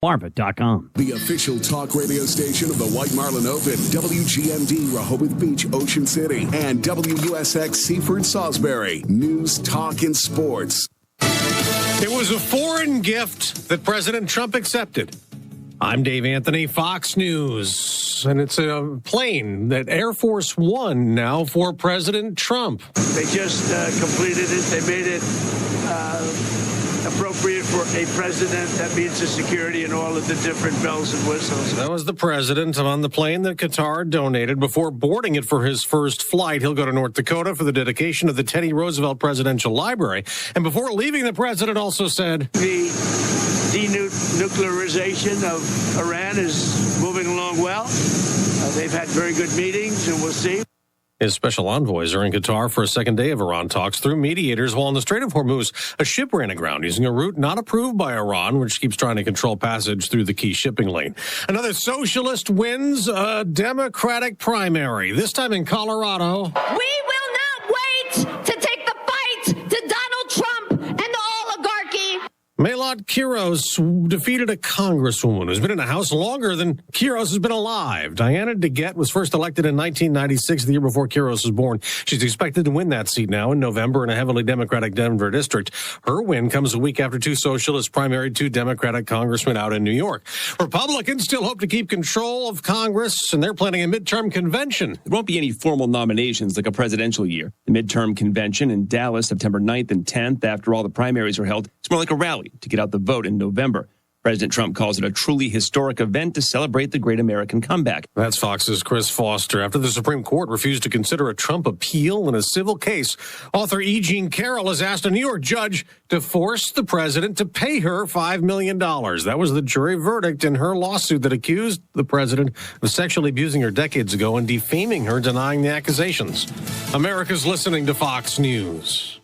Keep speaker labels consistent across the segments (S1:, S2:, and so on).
S1: Delmarva.com.
S2: The official talk radio station of the White Marlin Open, WGMD Rehoboth Beach, Ocean City, and WUSX Seaford, Salisbury. News, talk, and sports.
S3: It was a foreign gift that President Trump accepted. I'm Dave Anthony, Fox News, and it's a plane that Air Force One now for President Trump.
S4: They just completed it. They made it appropriate for a president. That means the security and all of the different bells and whistles.
S3: That was the president on the plane that Qatar donated. Before boarding it for his first flight, he'll go to North Dakota for the dedication of the Teddy Roosevelt Presidential Library. And before leaving, the president also said,
S4: The denuclearization of Iran is moving along well. They've had very good meetings, and we'll see.
S3: His special envoys are in Qatar for a second day of Iran talks through mediators, while in the Strait of Hormuz, a ship ran aground using a route not approved by Iran, which keeps trying to control passage through the key shipping lane. Another socialist wins a Democratic primary, this time in Colorado.
S5: We will not wait to take the fight to Donald Trump and the oligarchy.
S3: Maylot Quiros defeated a congresswoman who's been in the House longer than Quiros has been alive. Diana DeGette was first elected in 1996, the year before Quiros was born. She's expected to win that seat now in November in a heavily Democratic Denver district. Her win comes a week after two socialists primaried two Democratic congressmen out in New York. Republicans still hope to keep control of Congress, and they're planning a midterm convention.
S6: There won't be any formal nominations like a presidential year. The midterm convention in Dallas, September 9th and 10th, after all the primaries are held, it's more like a rally to get out the vote in November. President Trump calls it a truly historic event to celebrate the great American comeback.
S3: That's Fox's Chris Foster. After the Supreme Court refused to consider a Trump appeal in a civil case, author E. Jean Carroll has asked a New York judge to force the president to pay her $5 million. That was the jury verdict in her lawsuit that accused the president of sexually abusing her decades ago and defaming her, denying the accusations. America's listening to Fox News.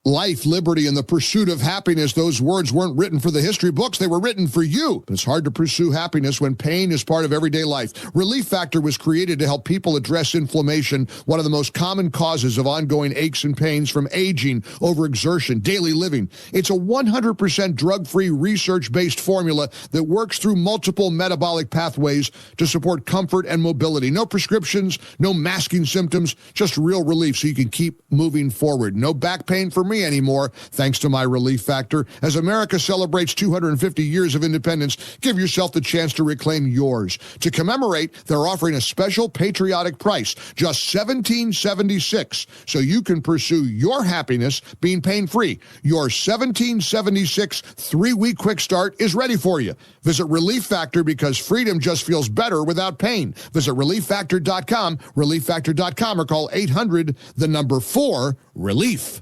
S7: Life, liberty, and the pursuit of happiness. Those words weren't written for the history books. They were written for you. But it's hard to pursue happiness when pain is part of everyday life. Relief Factor was created to help people address inflammation, one of the most common causes of ongoing aches and pains from aging, overexertion, daily living. It's a 100% drug-free, research-based formula that works through multiple metabolic pathways to support comfort and mobility. No prescriptions, no masking symptoms, just real relief so you can keep moving forward. No back pain for me anymore, thanks to my Relief Factor. As America celebrates 250 years of independence, give yourself the chance to reclaim yours. To commemorate, they're offering a special patriotic price, just $17.76, so you can pursue your happiness being pain-free. Your $17.76 3-week quick start is ready for you. Visit Relief Factor because freedom just feels better without pain. Visit ReliefFactor.com, ReliefFactor.com, or call 800-4-RELIEF.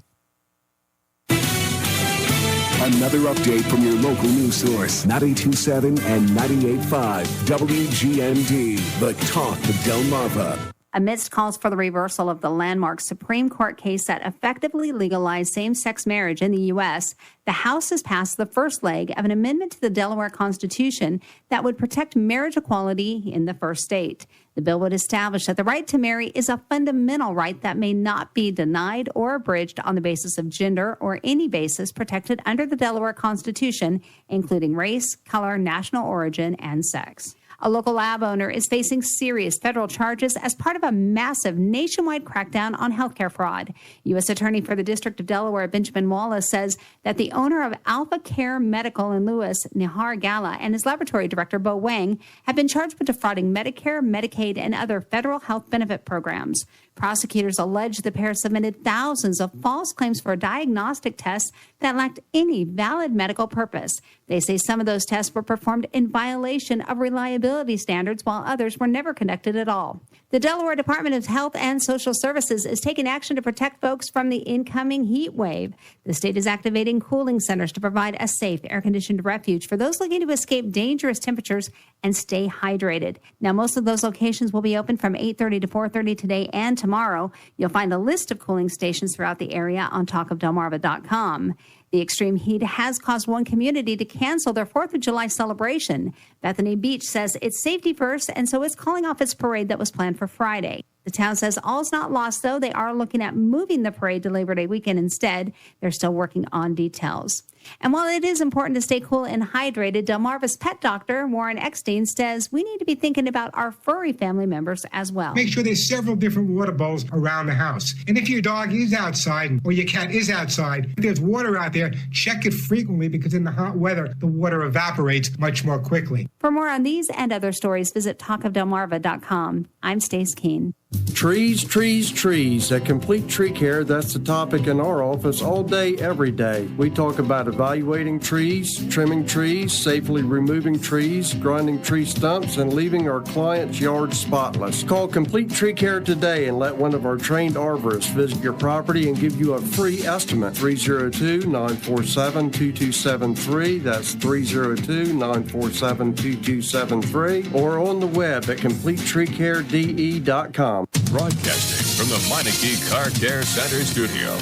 S2: Another update from your local news source, 92.7 and 98.5 WGMD, the talk of Delmarva.
S8: Amidst calls for the reversal of the landmark Supreme Court case that effectively legalized same-sex marriage in the U.S., the House has passed the first leg of an amendment to the Delaware Constitution that would protect marriage equality in the first state. The bill would establish that the right to marry is a fundamental right that may not be denied or abridged on the basis of gender or any basis protected under the Delaware Constitution, including race, color, national origin, and sex. A local lab owner is facing serious federal charges as part of a massive nationwide crackdown on healthcare fraud. U.S. Attorney for the District of Delaware, Benjamin Wallace, says that the owner of Alpha Care Medical in Lewis, Nihar Gala, and his laboratory director, Bo Wang, have been charged with defrauding Medicare, Medicaid, and other federal health benefit programs. Prosecutors allege the pair submitted thousands of false claims for diagnostic tests that lacked any valid medical purpose. They say some of those tests were performed in violation of reliability standards, while others were never conducted at all. The Delaware Department of Health and Social Services is taking action to protect folks from the incoming heat wave. The state is activating cooling centers to provide a safe, air-conditioned refuge for those looking to escape dangerous temperatures and stay hydrated. Now, most of those locations will be open from 8:30 to 4:30 today and tomorrow. You'll find a list of cooling stations throughout the area on talkofdelmarva.com. The extreme heat has caused one community to cancel their 4th of July celebration. Bethany Beach says it's safety first, and so it's calling off its parade that was planned for Friday. The town says all's not lost, though. They are looking at moving the parade to Labor Day weekend instead. They're still working on details. And while it is important to stay cool and hydrated, Delmarva's pet doctor, Warren Eckstein, says we need to be thinking about our furry family members as well.
S1: Make sure there's several different water bowls around the house. And if your dog is outside or your cat is outside, if there's water out there, check it frequently because in the hot weather, the water evaporates much more quickly.
S8: For more on these and other stories, visit talkofdelmarva.com. I'm Stace Keene.
S9: Trees, trees, trees. At Complete Tree Care, that's the topic in our office all day, every day. We talk about evaluating trees, trimming trees, safely removing trees, grinding tree stumps, and leaving our clients' yards spotless. Call Complete Tree Care today and let one of our trained arborists visit your property and give you a free estimate. 302-947-2273. That's 302-947-2273. Or on the web at CompleteTreeCareDE.com.
S10: Broadcasting from the Meineke Car Care Center studio.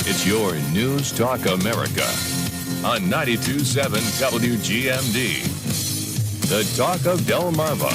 S10: It's your News Talk America on 92.7 WGMD. The Talk of Delmarva.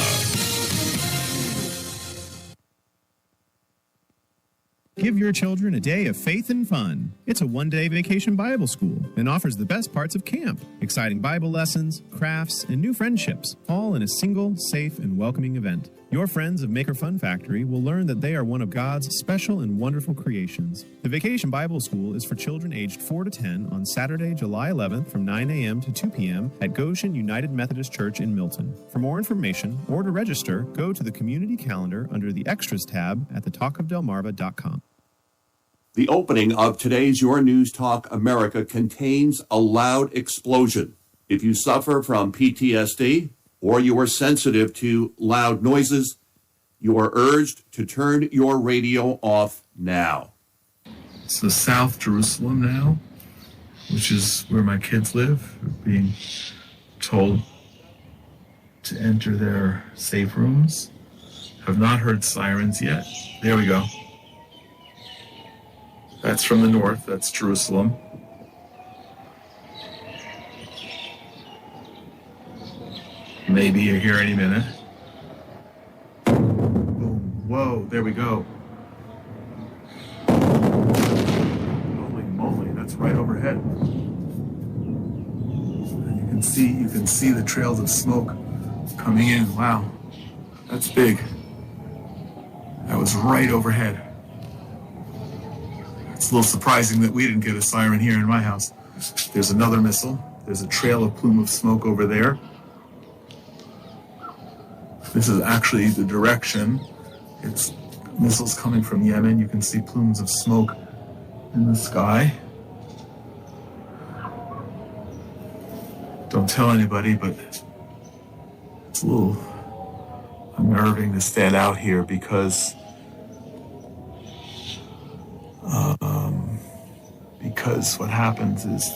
S11: Give your children a day of faith and fun. It's a one-day vacation Bible school and offers the best parts of camp. Exciting Bible lessons, crafts, and new friendships, all in a single, safe, and welcoming event. Your friends of Maker Fun Factory will learn that they are one of God's special and wonderful creations. The Vacation Bible School is for children aged 4 to 10 on Saturday, July 11th from 9 a.m. to 2 p.m. at Goshen United Methodist Church in Milton. For more information or to register, go to the community calendar under the Extras tab at thetalkofdelmarva.com.
S12: The opening of today's Your News Talk America contains a loud explosion. If you suffer from PTSD or you are sensitive to loud noises, you are urged to turn your radio off now.
S13: So South Jerusalem now, which is where my kids live, are being told to enter their safe rooms. Have not heard sirens yet. There we go. That's from the north, that's Jerusalem. Maybe you're here any minute. Boom, whoa, there we go. Holy moly, that's right overhead. And you can see the trails of smoke coming in. Wow, that's big. That was right overhead. It's a little surprising that we didn't get a siren here in my house. There's another missile. There's a trail of plume of smoke over there. This is actually the direction. It's missiles coming from Yemen. You can see plumes of smoke in the sky. Don't tell anybody, but it's a little unnerving to stand out here because what happens is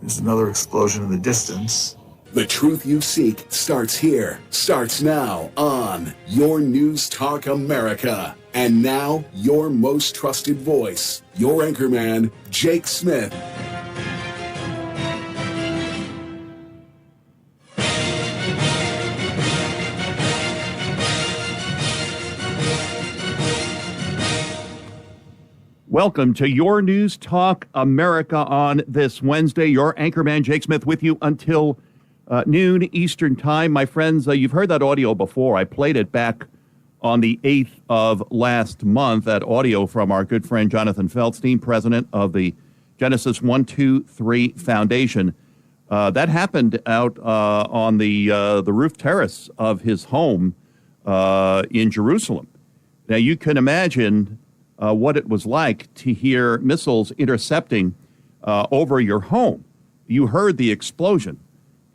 S13: there's another explosion in the distance.
S2: The truth you seek starts here, starts now on Your News Talk America. And now, your most trusted voice, your anchorman, Jake Smith.
S12: Welcome to Your News Talk America on this Wednesday. Your anchorman, Jake Smith, with you until noon Eastern Time. My friends, you've heard that audio before. I played it back on the 8th of last month, that audio from our good friend Jonathan Feldstein, president of the Genesis 123 Foundation. That happened out on the roof terrace of his home in Jerusalem. Now, you can imagine what it was like to hear missiles intercepting over your home. You heard the explosion.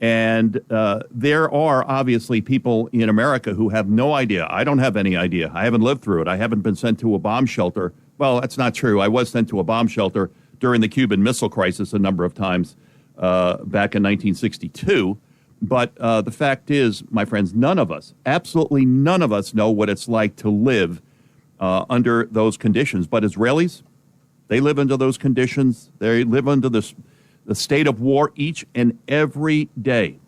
S12: And there are obviously people in America who have no idea. I don't have any idea. I haven't lived through it. I haven't been sent to a bomb shelter. Well, that's not true. I was sent to a bomb shelter during the Cuban Missile Crisis a number of times back in 1962. But the fact is, my friends, none of us, absolutely none of us know what it's like to live under those conditions. But Israelis, they live under those conditions. They live under the state of war each and every day.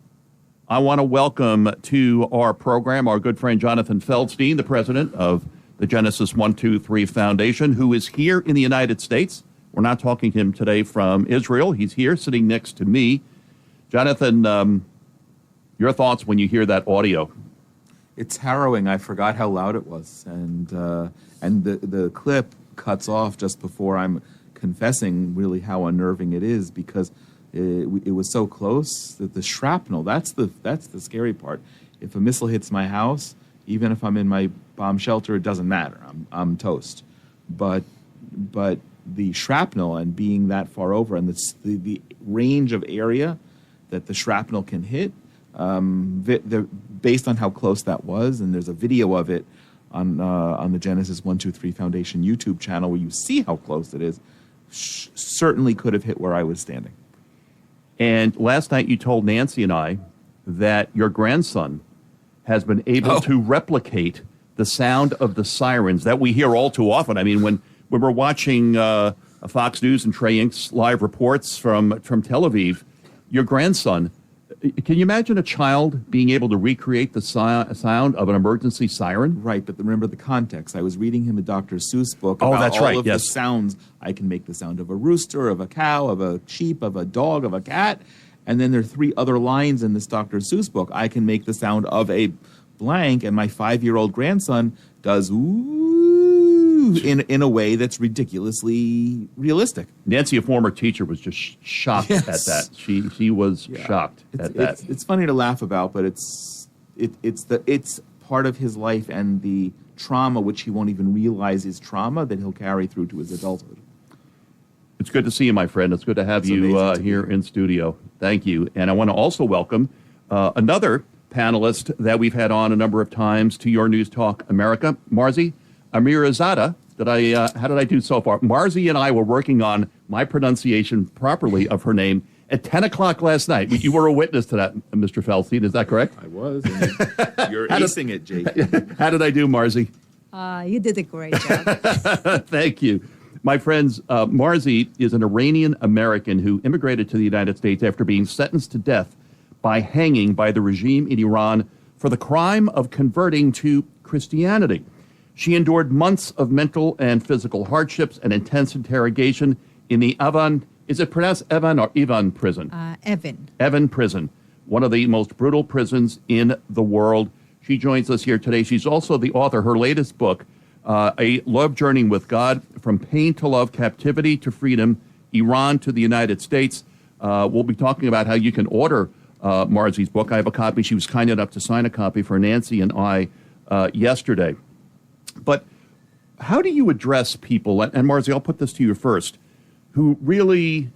S12: I want to welcome to our program our good friend Jonathan Feldstein, the president of the Genesis 123 Foundation, who is here in the United States. We're not talking to him today from Israel. He's here sitting next to me. Jonathan, your thoughts when you hear that audio?
S14: It's harrowing. I forgot how loud it was. And the clip cuts off just before I'm confessing really how unnerving it is, because it was so close that the shrapnel, that's the scary part. If a missile hits my house, even if I'm in my bomb shelter, it doesn't matter. I'm toast. But the shrapnel and being that far over and the range of area that the shrapnel can hit, based on how close that was, and there's a video of it on the Genesis 123 Foundation YouTube channel where you see how close it is, certainly could have hit where I was standing.
S12: And last night you told Nancy and I that your grandson has been able to replicate the sound of the sirens that we hear all too often. I mean, when we're watching Fox News and Trey Inc.'s live reports from Tel Aviv, your grandson, can you imagine a child being able to recreate the sound of an emergency siren?
S14: Right, but remember the context. I was reading him a Dr. Seuss book about all of the sounds. I can make the sound of a rooster, of a cow, of a sheep, of a dog, of a cat. And then there are 3 other lines in this Dr. Seuss book. I can make the sound of a blank, and my 5-year-old grandson does ooh in a way that's ridiculously realistic.
S12: Nancy, a former teacher, was just shocked at that. She was shocked at that.
S14: It's funny to laugh about, but it's part of his life and the trauma, which he won't even realize is trauma, that he'll carry through to his adulthood.
S12: It's good to see you, my friend. It's good to have you here in studio. Thank you. And I want to also welcome another panelist that we've had on a number of times to Your News Talk America, Marziyeh Amirizadeh. How did I do so far? Marziyeh and I were working on my pronunciation properly of her name at 10 o'clock last night. You were a witness to that, Mr. Feldstein. Is that correct?
S14: I was. You're acing it, Jake.
S12: How did I do, Marziyeh?
S15: You did a great job.
S12: Thank you. My friends, Marziyeh is an Iranian-American who immigrated to the United States after being sentenced to death by hanging by the regime in Iran for the crime of converting to Christianity. She endured months of mental and physical hardships and intense interrogation in the Evin, is it pronounced Evin or Evin prison? Evin prison, one of the most brutal prisons in the world. She joins us here today. She's also the author, her latest book, A Love Journey with God, From Pain to Love, Captivity to Freedom, Iran to the United States. We'll be talking about how you can order Marziyeh's book. I have a copy. She was kind enough to sign a copy for Nancy and I yesterday. But how do you address people, and Marziyeh, I'll put this to you first, who really,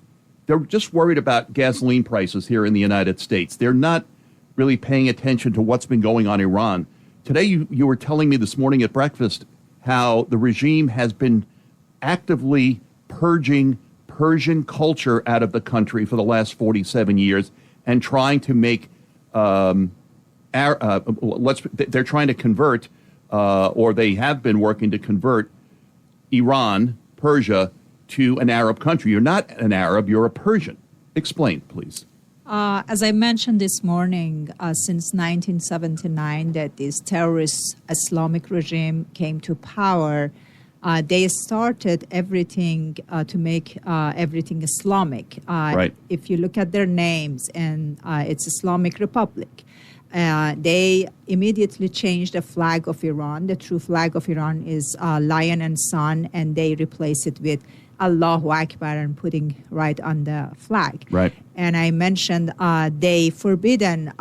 S12: they're just worried about gasoline prices here in the United States. They're not really paying attention to what's been going on in Iran. Today, you were telling me this morning at breakfast how the regime has been actively purging Persian culture out of the country for the last 47 years and trying to make, they're trying to convert, or they have been working to convert Iran, Persia, to an Arab country. You're not an Arab, you're a Persian. Explain, please.
S15: As I mentioned this morning, since 1979 that this terrorist Islamic regime came to power, they started everything to make everything Islamic.
S12: Right.
S15: If you look at their names, and it's Islamic Republic. They immediately changed the flag of Iran. The true flag of Iran is lion and sun, and they replace it with Allahu Akbar and putting right on the flag.
S12: Right.
S15: And I mentioned they forbidden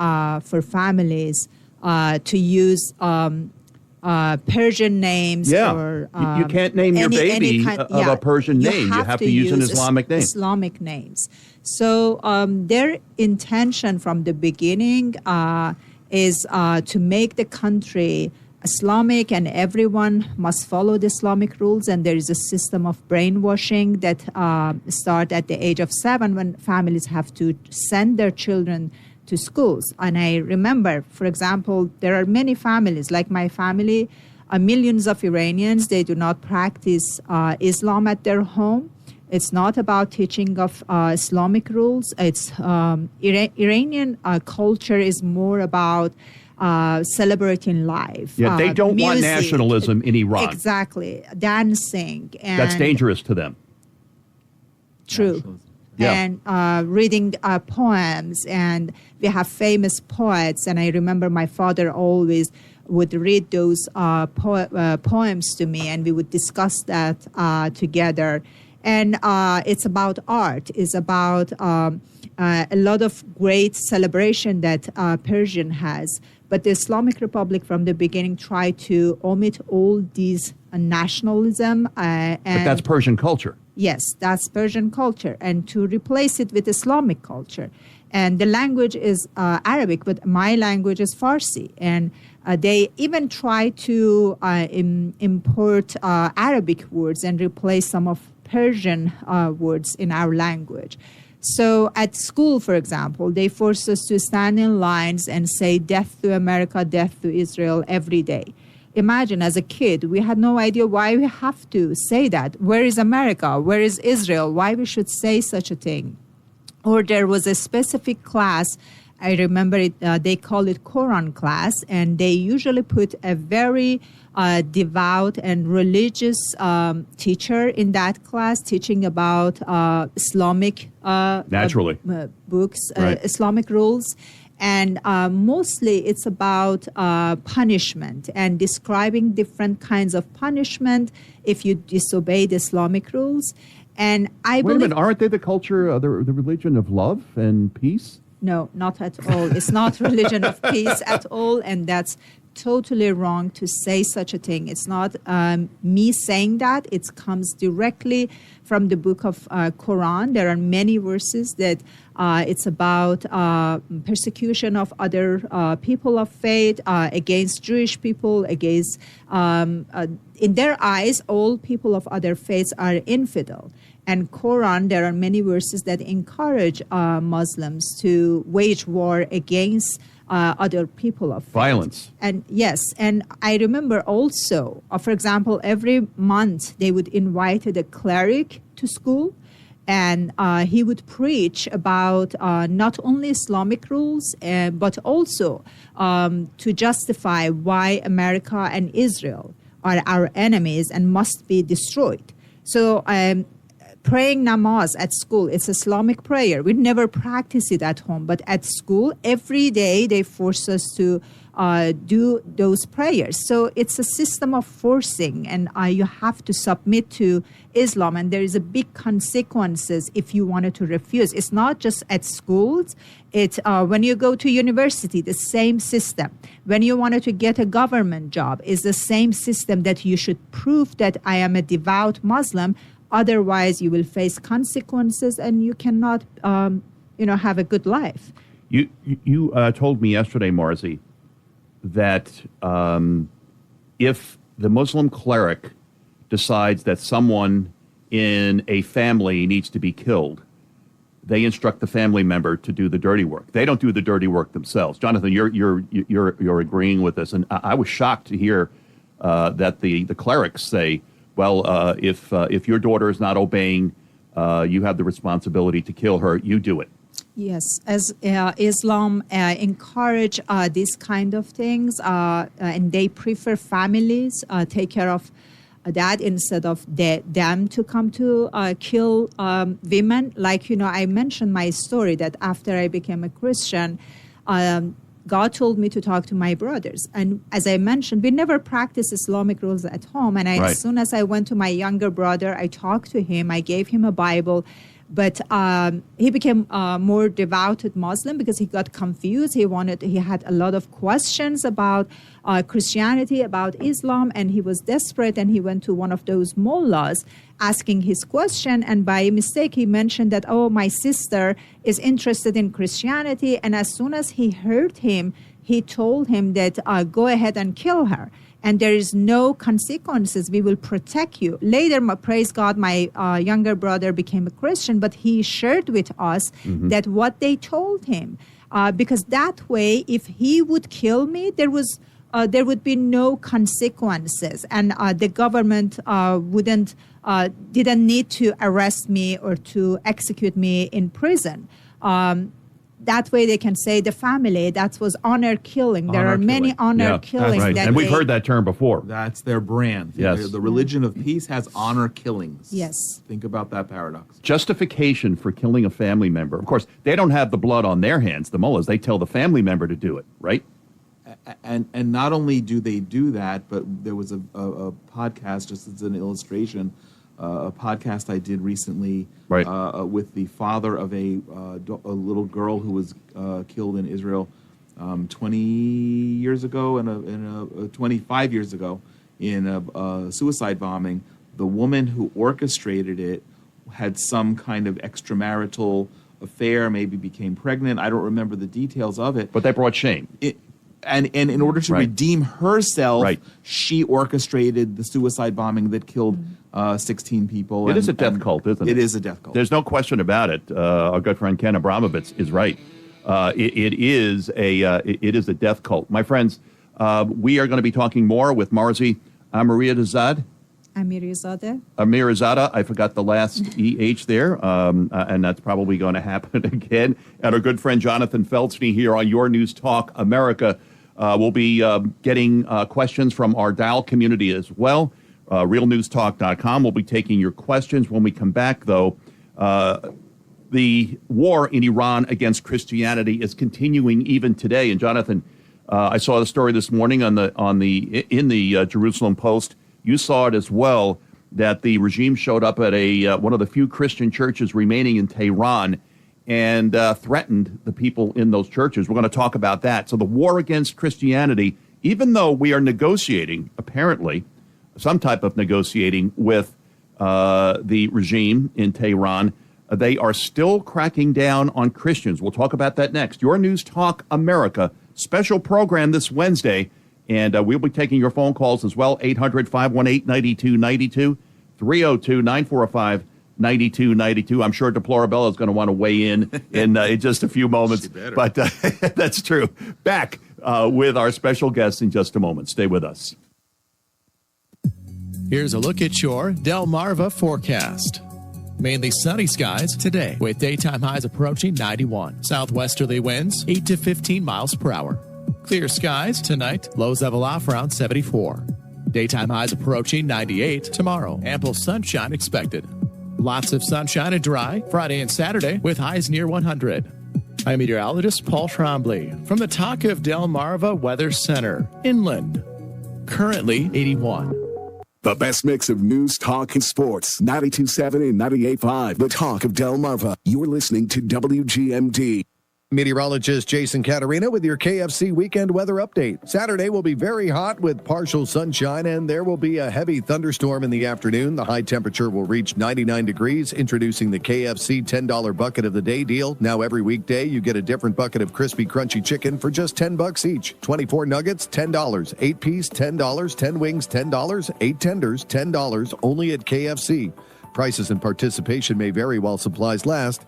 S15: for families to use Persian names.
S12: Yeah.
S15: Or,
S12: you can't name your baby a Persian name. You have to use an Islamic name.
S15: Islamic names. So their intention from the beginning is to make the country Islamic, and everyone must follow the Islamic rules. And there is a system of brainwashing that start at the age of 7 when families have to send their children to schools. And I remember, for example, there are many families, like my family, millions of Iranians, they do not practice Islam at their home. It's not about teaching of Islamic rules. It's Iranian culture is more about celebrating life.
S12: Yeah, they don't want
S15: music,
S12: nationalism in Iran.
S15: Exactly. Dancing. And
S12: that's dangerous to them.
S15: True.
S12: Yeah.
S15: And reading poems. And we have famous poets. And I remember my father always would read those poems to me, and we would discuss that together. And it's about art. It's about a lot of great celebration that Persian has. But the Islamic Republic from the beginning tried to omit all these nationalism.
S12: But that's Persian culture.
S15: Yes, that's Persian culture. And to replace it with Islamic culture. And the language is Arabic, but my language is Farsi. And they even try to import Arabic words and replace some of Persian words in our language. So at school, for example, they force us to stand in lines and say death to America, death to Israel every day. Imagine, as a kid, we had no idea why we have to say that. Where is America? Where is Israel? Why we should say such a thing? Or there was a specific class, I remember it, they call it Quran class, and they usually put a very devout and religious teacher in that class teaching about Islamic
S12: naturally
S15: books,
S12: right.
S15: Islamic rules. And mostly it's about punishment and describing different kinds of punishment if you disobey the Islamic rules. And I
S12: Wait
S15: believe...
S12: a minute, aren't they the culture, the religion of love and peace?
S15: No, not at all. It's not religion of peace at all, and that's totally wrong to say such a thing. It's not me saying that. It comes directly from the book of Quran. There are many verses that it's about persecution of other people of faith, against Jewish people, against, in their eyes, all people of other faiths are infidel. And Quran, there are many verses that encourage Muslims to wage war against other people of faith.
S12: Violence.
S15: And yes, and I remember also, for example, every month they would invite a cleric to school, and he would preach about not only Islamic rules, but also to justify why America and Israel are our enemies and must be destroyed. So praying namaz at school, it's Islamic prayer. We never practice it at home, but at school, every day they force us to do those prayers. So it's a system of forcing, and you have to submit to Islam, and there is a big consequences if you wanted to refuse. It's not just at schools. It's when you go to university, the same system. When you wanted to get a government job, it's the same system that you should prove that I am a devout Muslim. Otherwise, you will face consequences, and you cannot, have a good life.
S12: You told me yesterday, Marziyeh, that if the Muslim cleric decides that someone in a family needs to be killed, they instruct the family member to do the dirty work. They don't do the dirty work themselves. Jonathan, you're agreeing with this, and I was shocked to hear that the clerics say, well, if your daughter is not obeying, you have the responsibility to kill her. You do it.
S15: Yes, as Islam encourage these kind of things, and they prefer families take care of that instead of them to come to kill women. Like, I mentioned my story that after I became a Christian, God told me to talk to my brothers. And as I mentioned, we never practice Islamic rules at home. And as soon as I went to my younger brother, I talked to him. I gave him a Bible. But he became more devoted Muslim because he got confused. He had a lot of questions about Christianity, about Islam, and he was desperate. And he went to one of those mullahs asking his question. And by mistake, he mentioned that, oh, my sister is interested in Christianity. And as soon as he heard him, he told him that go ahead and kill her. And there is no consequences. We will protect you. Later, praise God, my younger brother became a Christian, but he shared with us that what they told him, because that way, if he would kill me, there would be no consequences, and the government wouldn't didn't need to arrest me or to execute me in prison. That way they can say the family, that was honor killing. There are many honor killings.
S12: Right.
S15: That
S12: and we've heard that term before.
S14: That's their brand.
S12: Yes.
S14: The religion of peace has honor killings.
S15: Yes.
S14: Think about that paradox.
S12: Justification for killing a family member. Of course, they don't have the blood on their hands, the mullahs. They tell the family member to do it, right?
S14: And not only do they do that, but there was a podcast, just as an illustration, a podcast I did recently with the father of a little girl who was killed in Israel 20 years ago and 25 years ago in a suicide bombing. The woman who orchestrated it had some kind of extramarital affair, maybe became pregnant. I don't remember the details of it.
S12: But they brought shame.
S14: And in order to redeem herself, she orchestrated the suicide bombing that killed 16 people.
S12: It is a death cult, isn't it?
S14: It is a death cult.
S12: There's no question about it. Our good friend Ken Abramovitz is right. It is a death cult. My friends, we are going to be talking more with Marziyeh Amirizadeh. Amirizadeh. I forgot the last EH there, and that's probably going to happen again. And our good friend Jonathan Feldstein here on Your News Talk America. We'll be getting questions from our Dow community as well. RealNewsTalk.com. We'll be taking your questions. When we come back, though, the war in Iran against Christianity is continuing even today. And Jonathan, I saw the story this morning in the Jerusalem Post. You saw it as well, that the regime showed up at one of the few Christian churches remaining in Tehran and threatened the people in those churches. We're going to talk about that. So the war against Christianity, even though we are negotiating, apparently, some type of negotiating with the regime in Tehran, they are still cracking down on Christians. We'll talk about that next. Your News Talk America special program this Wednesday. And we'll be taking your phone calls as well, 800-518-9292, 302-945-9292. I'm sure Deplorabella is going to want to weigh in just a few moments. But that's true. Back with our special guests in just a moment. Stay with us.
S16: Here's a look at your Delmarva forecast. Mainly sunny skies today, with daytime highs approaching 91. Southwesterly winds 8 to 15 miles per hour. Clear skies tonight, lows level off around 74. Daytime highs approaching 98 tomorrow. Ample sunshine expected. Lots of sunshine and dry Friday and Saturday with highs near 100. I'm meteorologist Paul Trombley from the Talk of Delmarva Weather Center, inland. Currently 81.
S2: The best mix of news, talk, and sports. 92.7 and 98.5. The Talk of Delmarva. You're listening to WGMD.
S17: Meteorologist Jason Caterina with your KFC weekend weather update. Saturday will be very hot with partial sunshine, and there will be a heavy thunderstorm in the afternoon. The high temperature will reach 99 degrees. Introducing the KFC $10 bucket of the day deal. Now every weekday you get a different bucket of crispy, crunchy chicken for just $10 each. 24 nuggets, $10. 8 piece, $10. 10 wings, $10. 8 tenders, $10. Only at KFC. Prices and participation may vary while supplies last.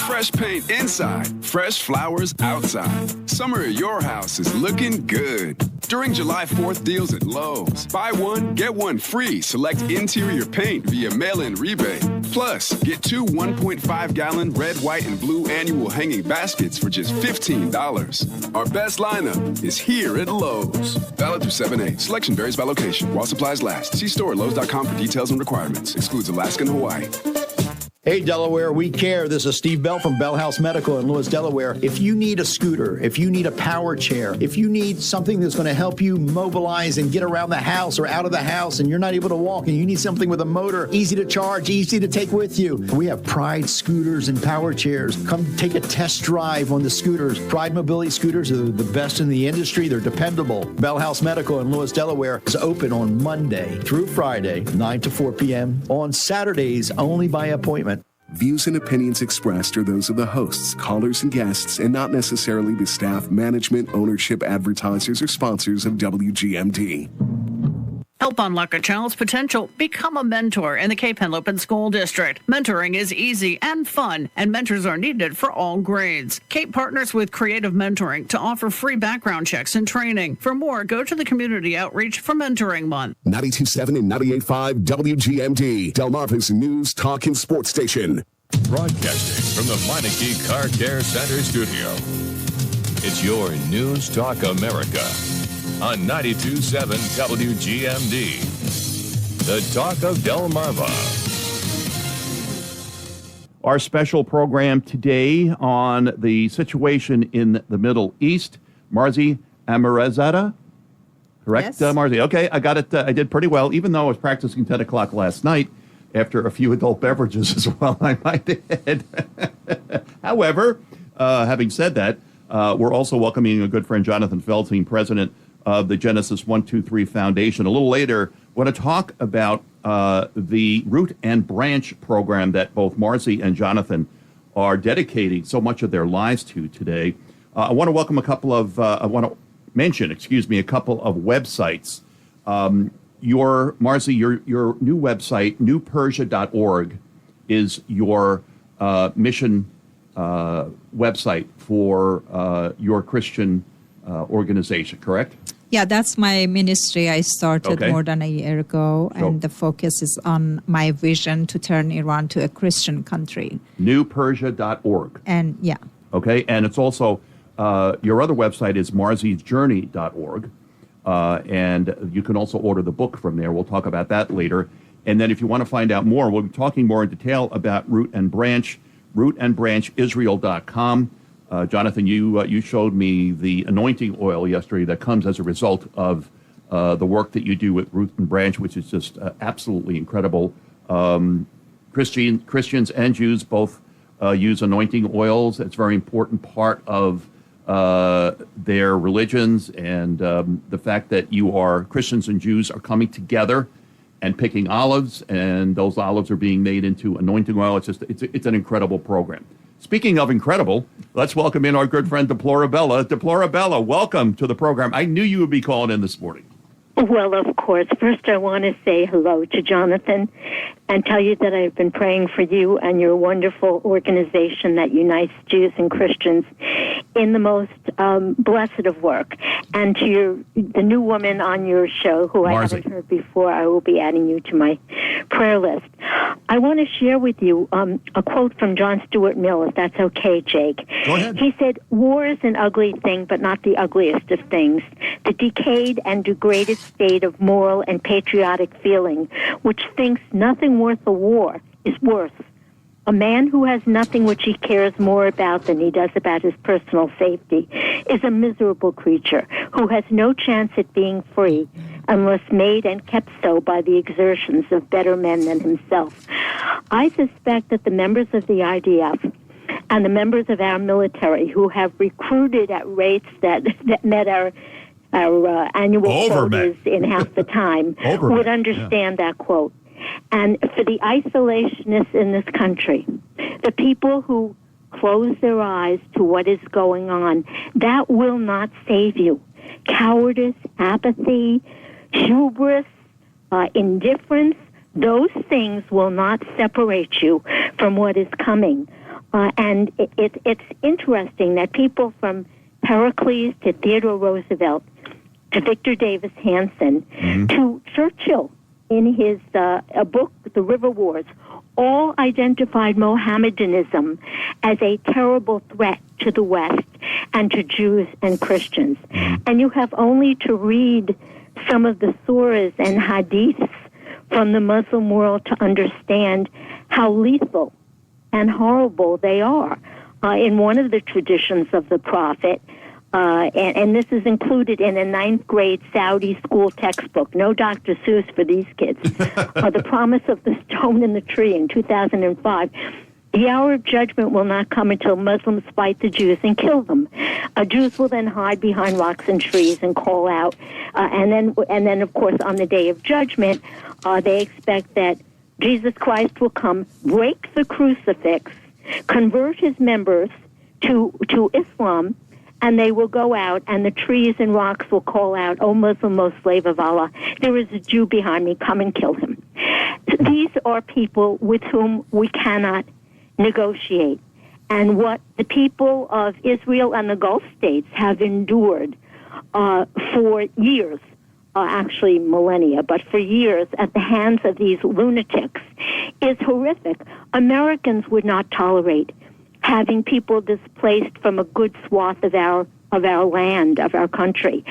S18: Fresh paint inside, fresh flowers outside. Summer at your house is looking good. During July 4th deals at Lowe's. Buy one, get one free. Select interior paint via mail-in rebate. Plus, get 2 1.5-gallon red, white, and blue annual hanging baskets for just $15. Our best lineup is here at Lowe's. Valid through 7/8. Selection varies by location. While supplies last. See store at Lowe's.com for details and requirements. Excludes Alaska and Hawaii.
S19: Hey, Delaware, we care. This is Steve Bell from Bell House Medical in Lewis, Delaware. If you need a scooter, if you need a power chair, if you need something that's going to help you mobilize and get around the house or out of the house and you're not able to walk and you need something with a motor, easy to charge, easy to take with you, we have Pride scooters and power chairs. Come take a test drive on the scooters. Pride mobility scooters are the best in the industry. They're dependable. Bell House Medical in Lewis, Delaware is open on Monday through Friday, 9 to 4 p.m. On Saturdays, only by appointment.
S2: Views and opinions expressed are those of the hosts, callers, and guests, and not necessarily the staff, management, ownership, advertisers, or sponsors of WGMD.
S20: Help unlock a child's potential. Become a mentor in the Cape Henlopen School District. Mentoring is easy and fun, and mentors are needed for all grades. Cape partners with Creative Mentoring to offer free background checks and training. For more, go to the Community Outreach for Mentoring Month.
S2: 92.7 and 98.5 WGMD, Delmarva's news, talk, and sports station.
S10: Broadcasting from the Meineke Car Care Center studio. It's your News Talk America on 92.7 WGMD. The Talk of Delmarva.
S12: Our special program today on the situation in the Middle East. Marziyeh Amirizadeh, correct,
S15: Yes.
S12: Marziyeh? Okay, I got it. I did pretty well, even though I was practicing 10 o'clock last night after a few adult beverages as well, I might add. However, having said that, we're also welcoming a good friend, Jonathan Feldstein, president of the Genesis 123 Foundation. A little later, I want to talk about the Root and Branch program that both Marziyeh and Jonathan are dedicating so much of their lives to today. I want to welcome a couple of, a couple of websites. Marziyeh, your new website, newpersia.org, is your mission website for your Christian organization, correct?
S15: Yeah, that's my ministry. I started more than a year ago, and the focus is on my vision to turn Iran to a Christian country.
S12: Newpersia.org.
S15: And yeah.
S12: Okay, and it's also, your other website is marziyehjourney.org, and you can also order the book from there. We'll talk about that later. And then if you want to find out more, we'll be talking more in detail about Root and Branch, rootandbranchisrael.com. Jonathan, you showed me the anointing oil yesterday that comes as a result of the work that you do with Root and Branch, which is just absolutely incredible. Christians and Jews both use anointing oils. It's a very important part of their religions, and the fact that Christians and Jews are coming together and picking olives, and those olives are being made into anointing oil. It's an incredible program. Speaking of incredible, let's welcome in our good friend Deplora Bella. Deplora Bella, welcome to the program. I knew you would be calling in this morning.
S21: Well, of course. First, I want to say hello to Jonathan and tell you that I've been praying for you and your wonderful organization that unites Jews and Christians in the most blessed of work. And to the new woman on your show, who I haven't heard before, I will be adding you to my prayer list. I want to share with you a quote from John Stuart Mill, if that's okay, Jake.
S12: Go ahead.
S21: He said, "War is an ugly thing, but not the ugliest of things. The decayed and degraded state of moral and patriotic feeling, which thinks nothing worth a war is worse. A man who has nothing which he cares more about than he does about his personal safety is a miserable creature who has no chance at being free unless made and kept so by the exertions of better men than himself." I suspect that the members of the IDF and the members of our military who have recruited at rates that met our annual quotas in half the time would understand that quote. And for the isolationists in this country, the people who close their eyes to what is going on, that will not save you. Cowardice, apathy, hubris, indifference, those things will not separate you from what is coming. And it's interesting that people from Pericles to Theodore Roosevelt to Victor Davis Hanson to Churchill in his a book, The River Wars, all identified Mohammedanism as a terrible threat to the West and to Jews and Christians. And you have only to read some of the surahs and hadiths from the Muslim world to understand how lethal and horrible they are. In one of the traditions of the Prophet, and this is included in a 9th grade Saudi school textbook, no Dr. Seuss for these kids, The Promise of the Stone and the Tree in 2005. The hour of judgment will not come until Muslims fight the Jews and kill them. Jews will then hide behind rocks and trees and call out. And then, of course, on the day of judgment, they expect that Jesus Christ will come, break the crucifix, convert his members to Islam, and they will go out, and the trees and rocks will call out, "O Muslim, O slave of Allah, there is a Jew behind me, come and kill him." These are people with whom we cannot negotiate. And what the people of Israel and the Gulf states have endured for years, actually millennia, but for years at the hands of these lunatics is horrific. Americans would not tolerate having people displaced from a good swath of our land, of our country.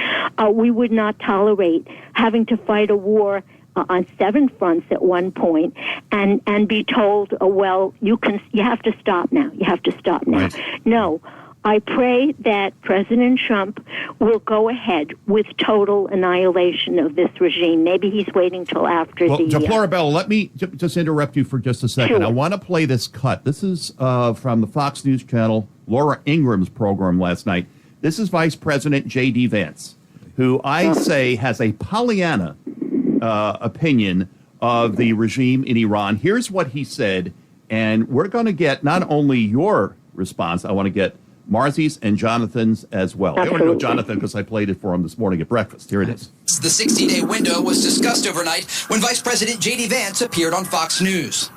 S21: We would not tolerate having to fight a war on 7 fronts at one point and be told, "Oh, well, you have to stop now. You have to stop now." Right. No. I pray that President Trump will go ahead with total annihilation of this regime. Maybe he's waiting till after the...
S12: Deplora Bell, let me just interrupt you for just a second. Sure. I want to play this cut. This is from the Fox News Channel, Laura Ingram's program last night. This is Vice President J.D. Vance, who I say has a Pollyanna opinion of the regime in Iran. Here's what he said, and we're going to get not only your response, I want to get Marziyeh's and Jonathan's as well. Absolutely. I already know Jonathan because I played it for him this morning at breakfast. Here it is.
S4: The 60-day window was discussed overnight when Vice President J.D. Vance appeared on Fox News.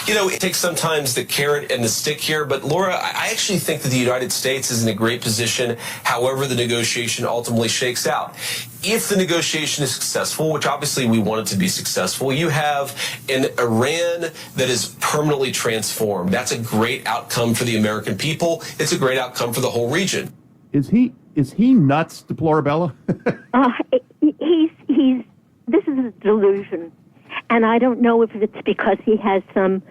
S22: You know, it takes sometimes the carrot and the stick here, but Laura, I actually think that the United States is in a great position, however the negotiation ultimately shakes out. If the negotiation is successful, which obviously we want it to be successful, you have an Iran that is permanently transformed. That's a great outcome for the American people. It's a great outcome for the whole region.
S12: Is he nuts, Deplora Bella?
S21: This is a delusion. And I don't know if it's because he has some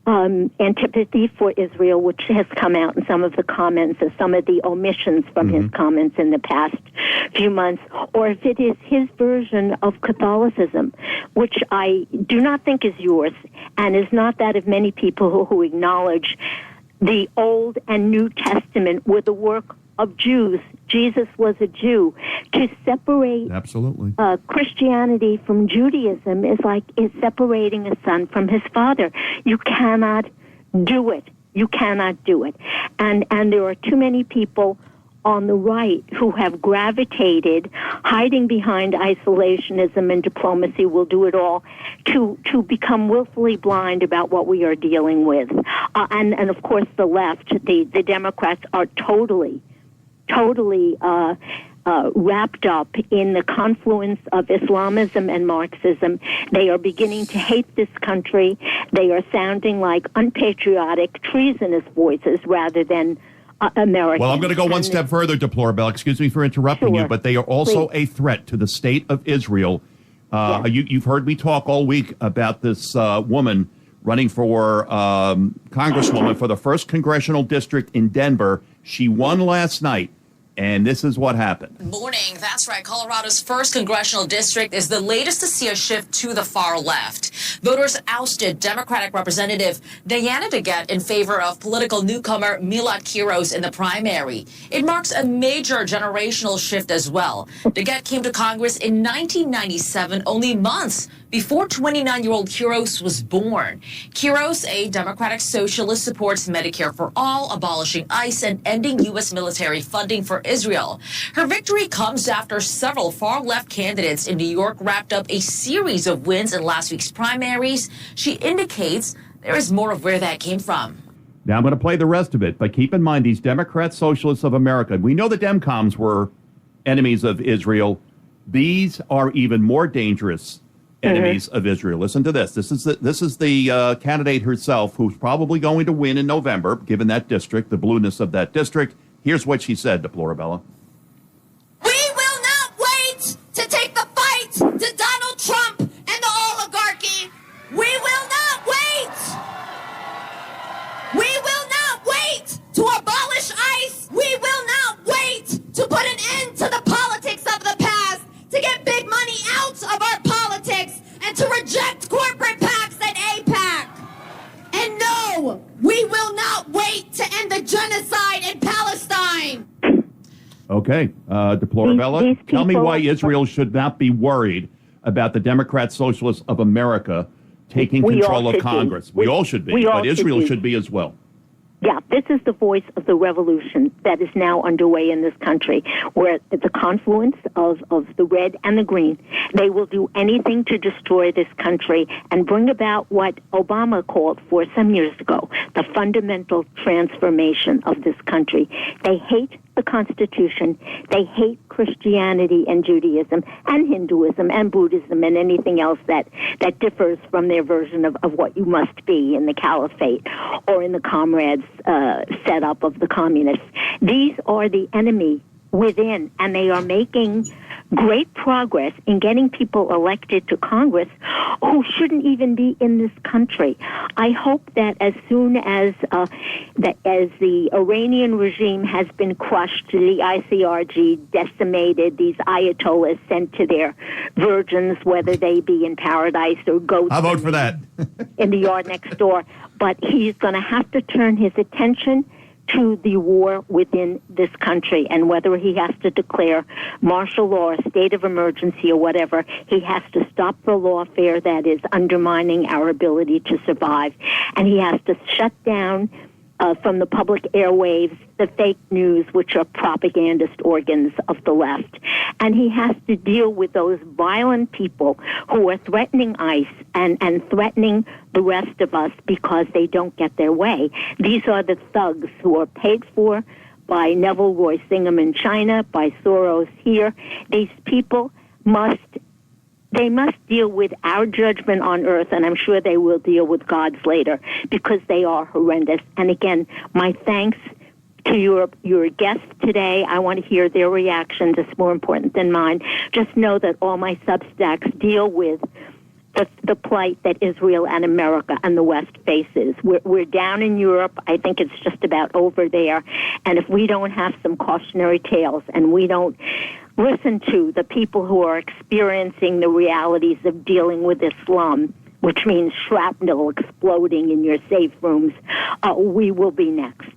S21: antipathy for Israel, which has come out in some of the comments or some of the omissions from his comments in the past few months, or if it is his version of Catholicism, which I do not think is yours and is not that of many people who acknowledge the Old and New Testament were the work of Jews. Jesus was a Jew. To separate
S12: absolutely
S21: Christianity from Judaism is separating a son from his father. You cannot do it. You cannot do it. And there are too many people on the right who have gravitated, hiding behind isolationism and diplomacy will do it all, to become willfully blind about what we are dealing with. And of course the left, the Democrats are totally wrapped up in the confluence of Islamism and Marxism. They are beginning to hate this country. They are sounding like unpatriotic, treasonous voices rather than American.
S12: Well, I'm going to go one step further, Deplora Bell. Excuse me for interrupting you, but they are also a threat to the state of Israel. Yes. You've heard me talk all week about this woman running for congresswoman for the 1st Congressional District in Denver. She won last night. And this is what happened.
S23: Morning. That's right. Colorado's 1st congressional district is the latest to see a shift to the far left. Voters ousted Democratic Representative Diana DeGette in favor of political newcomer Milad Quiros in the primary. It marks a major generational shift as well. DeGette came to Congress in 1997, only months before 29-year-old Quiros was born. Quiros, a Democratic socialist, supports Medicare for all, abolishing ICE, and ending U.S. military funding for Israel. Her victory comes after several far-left candidates in New York wrapped up a series of wins in last week's primaries. She indicates there is more of where that came from.
S12: Now I'm going to play the rest of it, but keep in mind these Democrat Socialists of America, we know the Demcoms were enemies of Israel. These are even more dangerous enemies of Israel. Listen to this. This is the candidate herself who's probably going to win in November, given that district, the blueness of that district. Here's what she said, Deplora Bella.
S5: We will not wait to take the fight to Donald Trump and the oligarchy. We will not wait. We will not wait to abolish ICE. We will not wait to put an end to the politics of the past, to get big money out of our politics, and to reject corporate PACs and AIPAC. And no, we will not wait to end the genocide in Palestine.
S12: Okay, Deplora Bella, tell me why Israel should not be worried about the Democrat Socialists of America taking control of Congress. We all should be, but Israel should be as well.
S21: Yeah, this is the voice of the revolution that is now underway in this country, where at the confluence of the red and the green, they will do anything to destroy this country and bring about what Obama called for some years ago, the fundamental transformation of this country. They hate the Constitution. They hate Christianity and Judaism and Hinduism and Buddhism and anything else that differs from their version of what you must be in the caliphate or in the comrades setup of the communists. These are the enemy within, and they are making great progress in getting people elected to Congress who shouldn't even be in this country. I hope that as soon as the Iranian regime has been crushed, the ICRG decimated, these ayatollahs sent to their virgins, whether they be in paradise or goats.
S12: I'll vote for that.
S21: In the yard next door. But he's going to have to turn his attention to the war within this country, and whether he has to declare martial law, a state of emergency, or whatever, he has to stop the lawfare that is undermining our ability to survive, and he has to shut down from the public airwaves the fake news, which are propagandist organs of the left. And he has to deal with those violent people who are threatening ICE and threatening the rest of us because they don't get their way. These are the thugs who are paid for by Neville Roy Singham in China, by Soros here. These people must deal with our judgment on earth, and I'm sure they will deal with God's later, because they are horrendous. And again, my thanks to your guests today. I want to hear their reactions. It's more important than mine. Just know that all my Substacks deal with the plight that Israel and America and the West faces. We're down in Europe. I think it's just about over there. And if we don't have some cautionary tales and we don't listen to the people who are experiencing the realities of dealing with Islam, which means shrapnel exploding in your safe rooms, we will be next.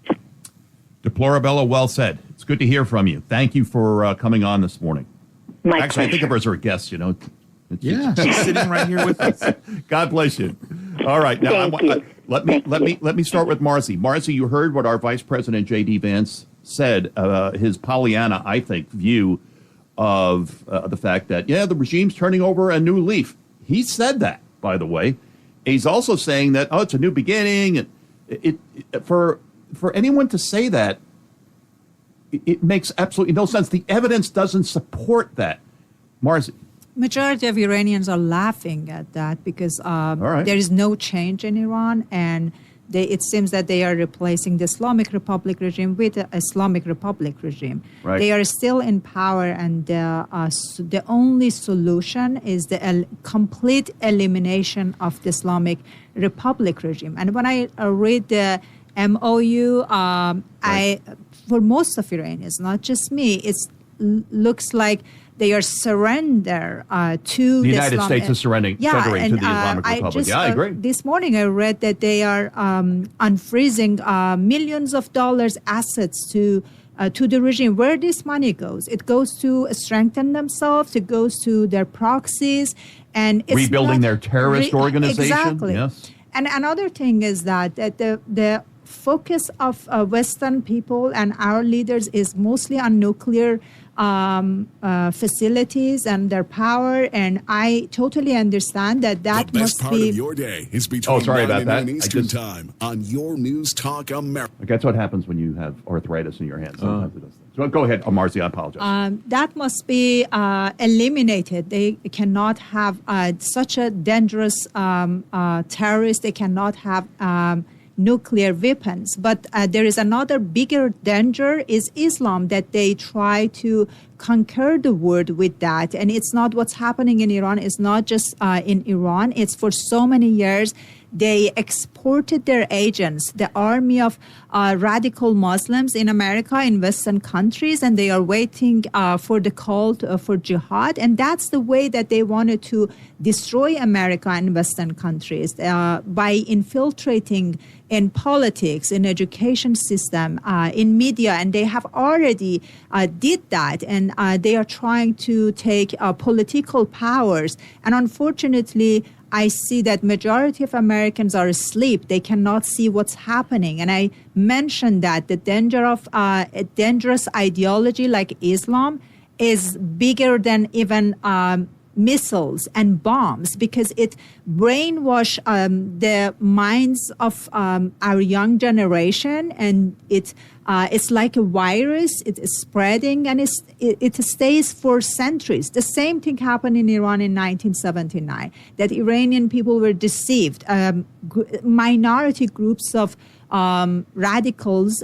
S12: Deplorabella, well said. It's good to hear from you. Thank you for coming on this morning. Actually, I think of her as our guest, you know.
S14: She's sitting right here with us.
S12: God bless you. All right, now let me start with Marziyeh. Marziyeh, you heard what our Vice President J.D. Vance said. His Pollyanna, I think, view of the fact that the regime's turning over a new leaf. He said that, by the way. He's also saying that it's a new beginning. For anyone to say that, it makes absolutely no sense. The evidence doesn't support that. Marziyeh.
S15: Majority of Iranians are laughing at that because there is no change in Iran, and it seems that they are replacing the Islamic Republic regime with the Islamic Republic regime. Right. They are still in power, and the only solution is the complete elimination of the Islamic Republic regime. And when I read the MOU, for most of Iranians, not just me, it looks like they are surrender to
S12: the United States is surrendering to the Islamic Republic. I agree.
S15: This morning I read that they are unfreezing millions of dollars assets to the regime. Where this money goes? It goes to strengthen themselves. It goes to their proxies and it's
S12: rebuilding their terrorist organization.
S15: Exactly.
S12: Yes.
S15: And another thing is that the focus of Western people and our leaders is mostly on nuclear facilities and their power, and I totally understand that
S2: the best
S15: must
S2: part
S15: be.
S2: Of your day is between 9 and 9 Eastern Time on your News Talk America.
S12: That's what happens when you have arthritis in your hands. Sometimes it does. So go ahead, Marziyeh. I apologize.
S15: That must be eliminated. They cannot have such a dangerous terrorist. They cannot have nuclear weapons. But there is another bigger danger is Islam, that they try to conquer the world with that. And it's not what's happening in Iran. It's not just in Iran. It's for so many years. They exported their agents, the army of radical Muslims in America, in Western countries, and they are waiting for the call for jihad. And that's the way that they wanted to destroy America and Western countries, by infiltrating in politics, in education system, in media. And they have already did that. And they are trying to take political powers. And unfortunately, I see that majority of Americans are asleep. They cannot see what's happening. And I mentioned that the danger of a dangerous ideology like Islam is bigger than even missiles and bombs, because it brainwash the minds of our young generation, and it's like a virus. It is spreading, and it stays for centuries. The same thing happened in Iran in 1979, that Iranian people were deceived. Minority groups of radicals,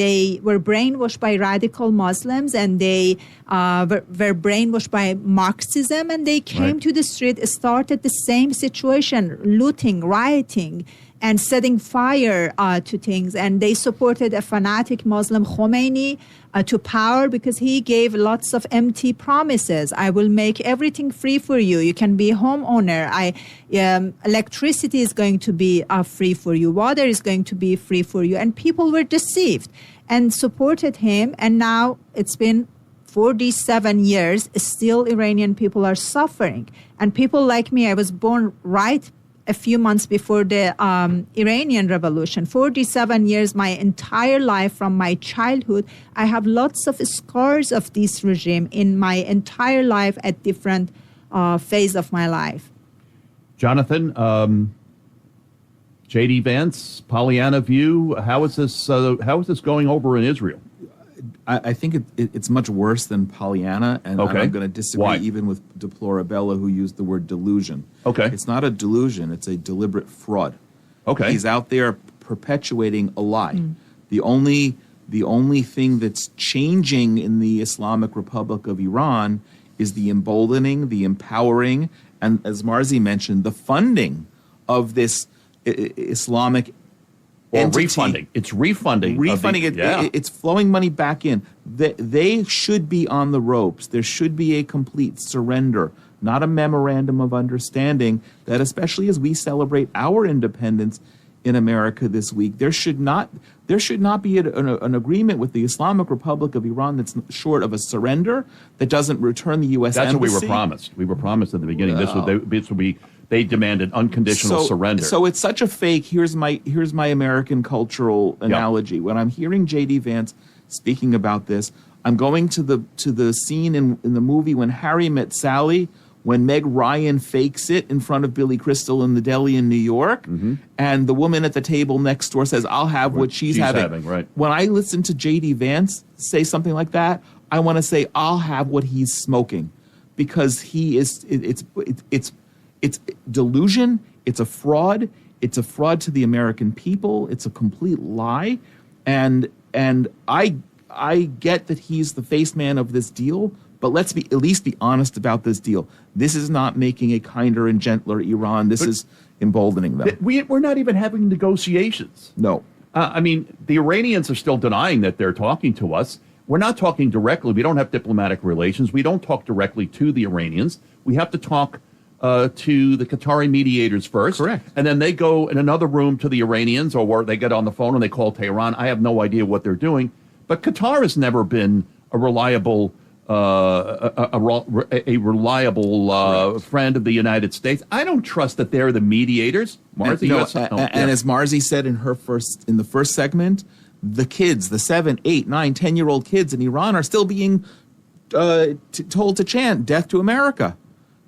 S15: they were brainwashed by radical Muslims, and they were brainwashed by Marxism, and they came to the street, started the same situation, looting, rioting, and setting fire to things. And they supported a fanatic Muslim, Khomeini, to power, because he gave lots of empty promises. I will make everything free for you. You can be a homeowner. Electricity is going to be free for you. Water is going to be free for you. And people were deceived and supported him. And now it's been 47 years. Still, Iranian people are suffering. And people like me, I was born right a few months before the Iranian Revolution. 47 years, my entire life from my childhood, I have lots of scars of this regime in my entire life at different phase of my life.
S12: Jonathan, J.D. Vance, Pollyanna view, how is this going over in Israel?
S14: I think it's much worse than Pollyanna, and I'm going to disagree even with Deplorabella, who used the word delusion.
S12: Okay.
S14: It's not a delusion, it's a deliberate fraud.
S12: Okay.
S14: He's out there perpetuating a lie. The only thing that's changing in the Islamic Republic of Iran is the emboldening, the empowering, and as Marziyeh mentioned, the funding of this Islamic entity.
S12: Refunding. It's refunding.
S14: It's flowing money back in. They should be on the ropes. There should be a complete surrender, not a memorandum of understanding that, especially as we celebrate our independence in America this week, there should not be an agreement with the Islamic Republic of Iran that's short of a surrender, that doesn't return the U.S.
S12: That's
S14: embassy.
S12: what we were promised. We were promised at the beginning. This would be. They demanded unconditional surrender.
S14: So it's such a fake. Here's my American cultural analogy. When I'm hearing J.D. Vance speaking about this, I'm going to the scene in the movie when Harry Met Sally, when Meg Ryan fakes it in front of Billy Crystal in the deli in New York, and the woman at the table next door says, "I'll have what she's having."
S12: Right.
S14: When I listen to J.D. Vance say something like that, I want to say, "I'll have what he's smoking," because he is. It's delusion. It's a fraud. It's a fraud to the American people. It's a complete lie, and I get that he's the face man of this deal. But let's at least be honest about this deal. This is not making a kinder and gentler Iran. This is emboldening them.
S12: We're not even having negotiations.
S14: No.
S12: I mean, the Iranians are still denying that they're talking to us. We're not talking directly. We don't have diplomatic relations. We don't talk directly to the Iranians. We have to talk to the Qatari mediators first.
S14: Correct.
S12: And then they go in another room to the Iranians, or where they get on the phone and they call Tehran. I have no idea what they're doing. But Qatar has never been a reliable friend of the United States. I don't trust that they're the mediators.
S14: Marziyeh, as Marziyeh said in the first segment, the kids, the 7, 8, 9, 10-year-old kids in Iran are still being told to chant "Death to America."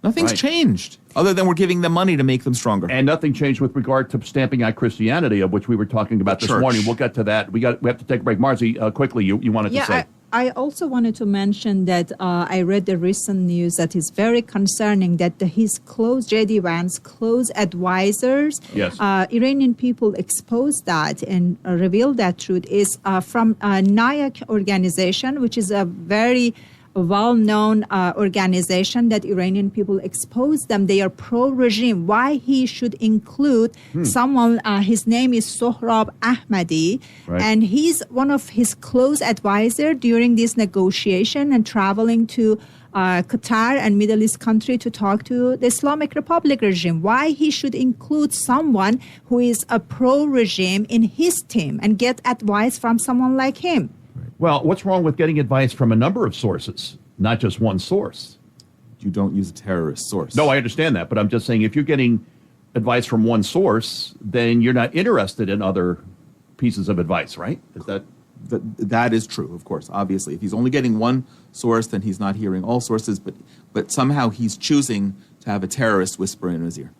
S14: Nothing's changed, other than we're giving them money to make them stronger.
S12: And nothing changed with regard to stamping out Christianity, of which we were talking about this morning. We'll get to that. We have to take a break. Marziyeh, quickly, you wanted to say.
S15: I also wanted to mention that I read the recent news that is very concerning, that his J.D. Vance close advisors, Iranian people exposed that and revealed that truth, is from NIAC organization, which is a very well-known organization that Iranian people expose them. They are pro-regime. Why he should include someone, his name is Sohrab Ahmadi, and he's one of his close advisor during this negotiation and traveling to Qatar and Middle East country to talk to the Islamic Republic regime. Why he should include someone who is a pro-regime in his team and get advice from someone like him?
S12: Well, what's wrong with getting advice from a number of sources, not just one source?
S14: You don't use a terrorist source.
S12: No, I understand that, but I'm just saying if you're getting advice from one source, then you're not interested in other pieces of advice, right? Is that...
S14: That is true, of course, obviously. If he's only getting one source, then he's not hearing all sources, but somehow he's choosing to have a terrorist whisper in his ear.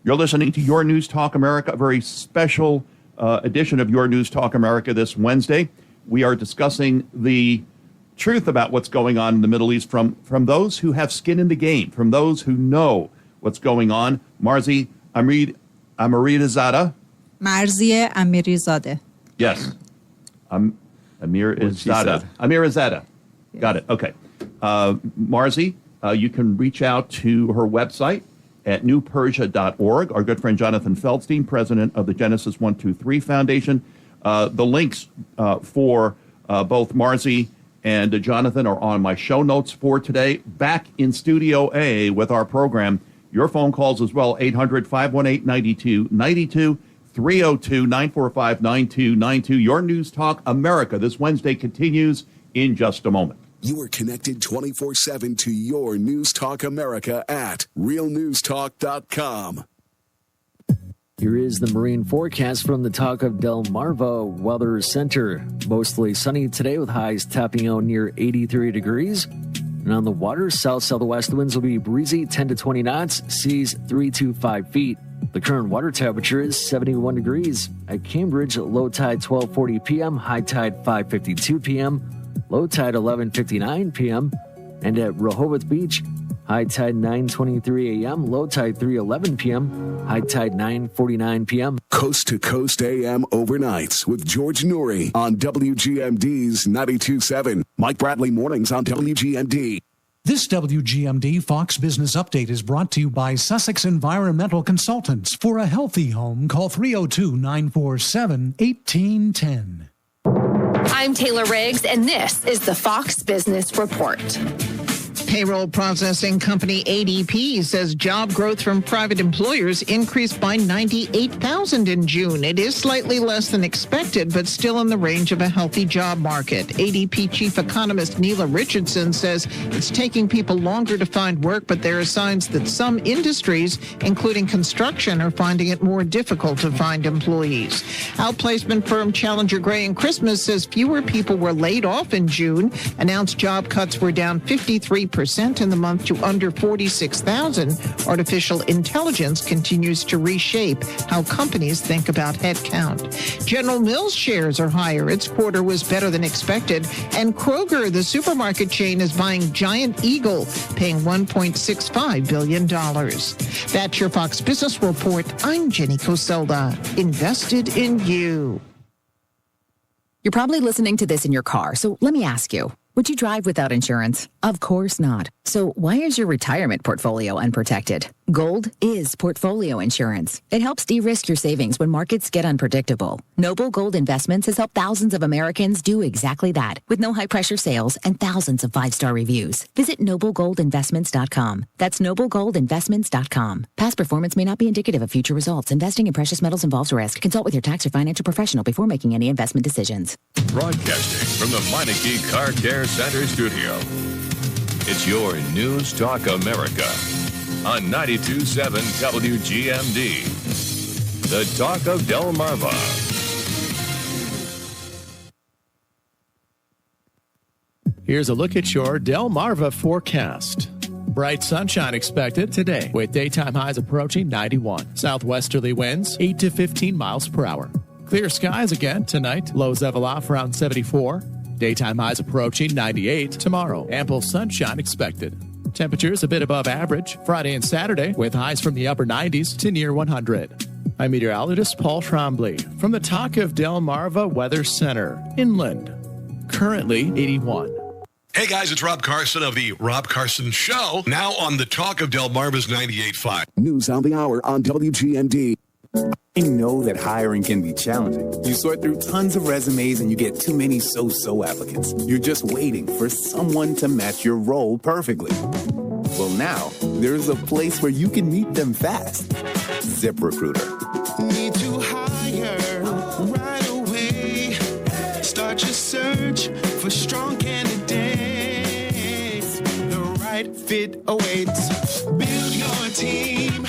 S12: You're listening to Your News Talk America, a very special edition of Your News Talk America this Wednesday. We are discussing the truth about what's going on in the Middle East from those who have skin in the game, from those who know what's going on. Marziyeh Amirizadeh.
S15: Marziyeh Amirizadeh.
S12: Yes. Amirizadeh. Amirizadeh. Yes. Got it. Okay. Marziyeh, you can reach out to her website at newpersia.org. Our good friend Jonathan Feldstein, president of the Genesis 123 Foundation. The links for both Marziyeh and Jonathan are on my show notes for today. Back in Studio A with our program, your phone calls as well, 800-518-9292. 302-945-9292. Your News Talk America this Wednesday continues in just a moment.
S2: You are connected 24/7 to Your News Talk America at realnewstalk.com.
S3: Here is the marine forecast from the Talk of Delmarva Weather Center. Mostly sunny today with highs topping out near 83 degrees. And on the water, south-southwest winds will be breezy 10 to 20 knots, seas 3 to 5 feet. The current water temperature is 71 degrees. At Cambridge, low tide 12:40 p.m., high tide 5:52 p.m., low tide 11:59 p.m. And at Rehoboth Beach, high tide 9:23 a.m., low tide 3:11 p.m., high tide 9:49 p.m.
S2: Coast to Coast AM overnights with George Noory on WGMD's 92.7. Mike Bradley mornings on WGMD.
S6: This WGMD Fox Business Update is brought to you by Sussex Environmental Consultants. For a healthy home, call 302-947-1810.
S7: I'm Taylor Riggs, and this is the Fox Business Report.
S24: Payroll processing company ADP says job growth from private employers increased by 98,000 in June. It is slightly less than expected, but still in the range of a healthy job market. ADP chief economist Neela Richardson says it's taking people longer to find work, but there are signs that some industries, including construction, are finding it more difficult to find employees. Outplacement firm Challenger Gray and Christmas says fewer people were laid off in June. Announced job cuts were down 53% in the month to under 46,000. Artificial intelligence continues to reshape how companies think about headcount. General Mills shares are higher. Its quarter was better than expected. And Kroger, the supermarket chain, is buying Giant Eagle, paying $1.65 billion. That's your Fox Business Report. I'm Jenny Coselda. Invested in you.
S25: You're probably listening to this in your car, so let me ask you. Would you drive without insurance? Of course not. So why is your retirement portfolio unprotected? Gold is portfolio insurance. It helps de-risk your savings when markets get unpredictable. Noble Gold Investments has helped thousands of Americans do exactly that, with no high-pressure sales and thousands of 5-star reviews. Visit noblegoldinvestments.com. That's noblegoldinvestments.com. Past performance may not be indicative of future results. Investing in precious metals involves risk. Consult with your tax or financial professional before making any investment decisions.
S10: Broadcasting from the Meineke Car Care Center studio. It's your News Talk America on 92.7 WGMD. The Talk of Delmarva.
S16: Here's a look at your Delmarva forecast. Bright sunshine expected today with daytime highs approaching 91. Southwesterly winds 8 to 15 miles per hour. Clear skies again tonight. Lows level off around 74. Daytime highs approaching 98 tomorrow. Ample sunshine expected. Temperatures a bit above average Friday and Saturday with highs from the upper 90s to near 100. I'm meteorologist Paul Trombley from the Talk of Delmarva Weather Center, inland. Currently 81.
S26: Hey guys, it's Rob Carson of the Rob Carson Show, now on the Talk of Delmarva's 98.5.
S2: News on the hour on WGMD.
S27: You know that hiring can be challenging. You sort through tons of resumes and you get too many so-so applicants. You're just waiting for someone to match your role perfectly. Well, now there's a place where you can meet them fast. ZipRecruiter.
S28: Need to hire right away. Start your search for strong candidates. The right fit awaits. Build your team.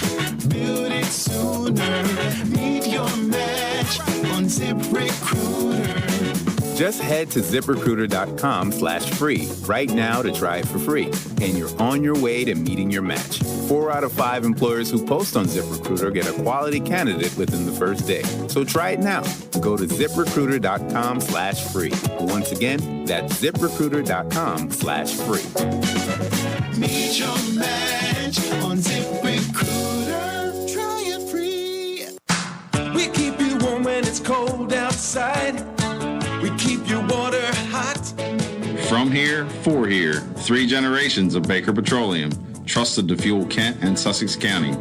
S28: Build shoot it sooner. Meet your match on ZipRecruiter.
S27: Just head to ZipRecruiter.com/free right now to try it for free. And you're on your way to meeting your match. 4 out of 5 employers who post on ZipRecruiter get a quality candidate within the first day. So try it now. Go to ZipRecruiter.com/free. Once again, that's ZipRecruiter.com/free.
S28: Meet your match on ZipRecruiter. Try it free. We keep you warm when it's cold outside. We keep your water hot.
S1: From here, for here, 3 generations of Baker Petroleum, trusted to fuel Kent and Sussex County.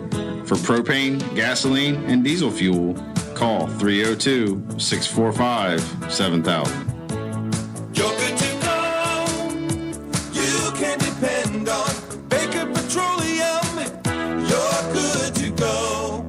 S1: For propane, gasoline, and diesel fuel, call 302-645-7000.
S28: You're good to go. You can depend on Baker Petroleum. You're good to go.